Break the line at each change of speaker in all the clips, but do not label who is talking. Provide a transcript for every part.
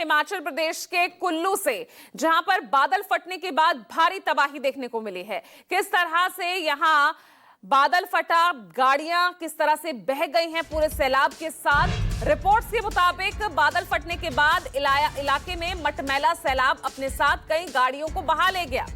हिमाचल प्रदेश के कुल्लू से, जहां पर बादल फटने के बाद भारी तबाही देखने को मिली है। किस तरह से यहां बादल फटा, गाड़ियां किस तरह से बह गई हैं पूरे सैलाब के साथ। रिपोर्ट्स के मुताबिक बादल फटने के बाद इलाके में मटमैला सैलाब अपने साथ कई गाड़ियों को बहा ले गया।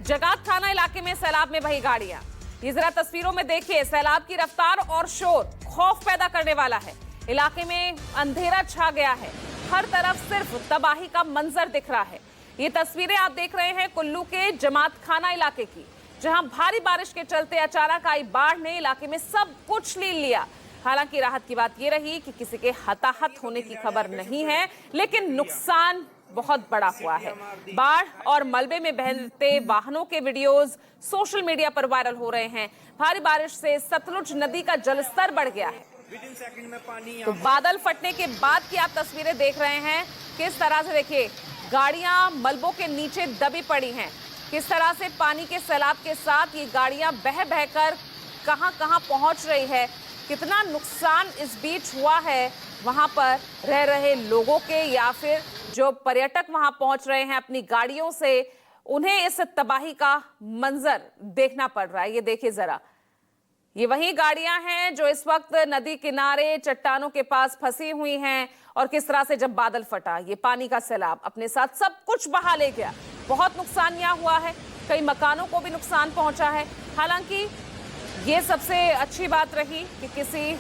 जगात थाना इलाके में सैलाब में बही गाड़ियां, ये जरा तस्वीरों में देखिए। सैलाब की रफ्तार और शोर खौफ पैदा करने वाला है। इलाके में अंधेरा छा गया है, हर तरफ सिर्फ तबाही का मंजर दिख रहा है। ये तस्वीरें आप देख रहे हैं कुल्लू के जमात खाना इलाके की, जहां भारी बारिश के चलते अचानक आई बाढ़ ने इलाके में सब कुछ लीन लिया। हालांकि राहत की बात यह रही कि किसी के हताहत होने की खबर नहीं है, लेकिन नुकसान बहुत बड़ा हुआ है। बाढ़ और मलबे में बहते वाहनों के वीडियोस सोशल मीडिया पर वायरल हो रहे हैं। भारी बारिश से सतलुज नदी का जलस्तर बढ़ गया है। तो बादल फटने के बाद की आप तस्वीरें देख रहे हैं, किस तरह से देखिए गाड़ियां मलबों के नीचे दबी पड़ी हैं। किस तरह से पानी के सैलाब के साथ ये गाड़ियां बह बहकर कहां पहुंच रही है। कितना नुकसान इस बीच हुआ है वहां पर रह रहे लोगों के, या फिर जो पर्यटक वहां पहुंच रहे हैं अपनी गाड़ियों से, उन्हें इस तबाही का मंजर देखना पड़ रहा है। ये देखिए जरा, ये वही गाड़ियां हैं जो इस वक्त नदी किनारे चट्टानों के पास फंसी हुई हैं। और किस तरह से जब बादल फटा, ये पानी का सैलाब अपने साथ सब कुछ बहा ले गया। बहुत नुकसान यहाँ हुआ है, कई मकानों को भी नुकसान पहुंचा है। हालांकि ये सबसे अच्छी बात रही कि किसी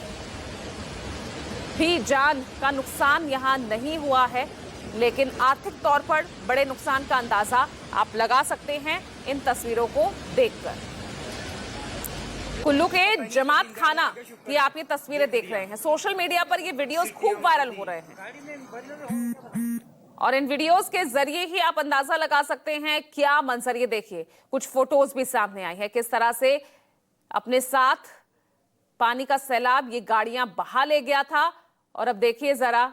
भी जान का नुकसान यहाँ नहीं हुआ है, लेकिन आर्थिक तौर पर बड़े नुकसान का अंदाजा आप लगा सकते हैं इन तस्वीरों को देखकर। कुल्लू के जमात खाना की आप ये तस्वीरें देख रहे हैं। सोशल मीडिया पर ये वीडियोस खूब वायरल हो रहे हैं और इन वीडियोस के जरिए ही आप अंदाजा लगा सकते हैं क्या मंजर। ये देखिए, कुछ फोटोज भी सामने आई है, किस तरह से अपने साथ पानी का सैलाब ये गाड़ियां बहा ले गया था। और अब देखिए जरा,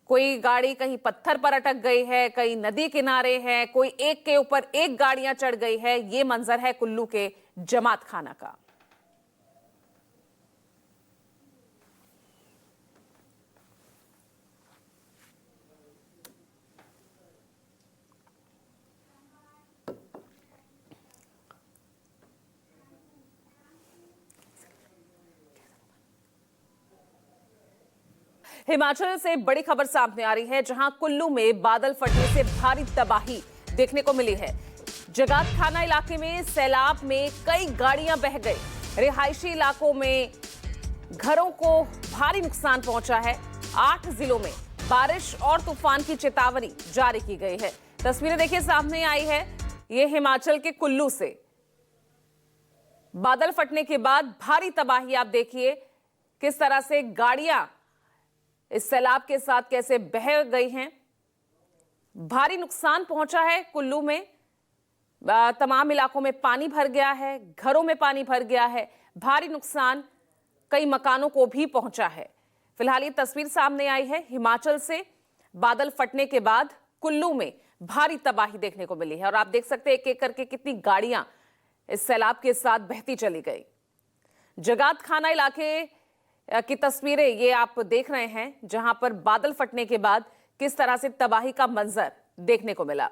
कोई गाड़ी कहीं पत्थर पर अटक गई है, कहीं नदी किनारे है, कोई एक के ऊपर एक गाड़ियां चढ़ गई है। ये मंजर है कुल्लू के जमात खाना का। हिमाचल से बड़ी खबर सामने आ रही है, जहां कुल्लू में बादल फटने से भारी तबाही देखने को मिली है। जगात थाना इलाके में सैलाब में कई गाड़ियां बह गई। रिहायशी इलाकों में घरों को भारी नुकसान पहुंचा है। 8 जिलों में बारिश और तूफान की चेतावनी जारी की गई है। तस्वीरें देखिए सामने आई है, ये हिमाचल के कुल्लू से बादल फटने के बाद भारी तबाही आप देखिए, किस तरह से गाड़ियां इस सैलाब के साथ कैसे बह गई हैं। भारी नुकसान पहुंचा है कुल्लू में, तमाम इलाकों में पानी भर गया है, घरों में पानी भर गया है। भारी नुकसान कई मकानों को भी पहुंचा है। फिलहाल ये तस्वीर सामने आई है हिमाचल से, बादल फटने के बाद कुल्लू में भारी तबाही देखने को मिली है। और आप देख सकते हैं एक एक करके कितनी गाड़ियां इस सैलाब के साथ बहती चली गई। जगात खाना इलाके की तस्वीरें ये आप देख रहे हैं, जहां पर बादल फटने के बाद किस तरह से तबाही का मंजर देखने को मिला।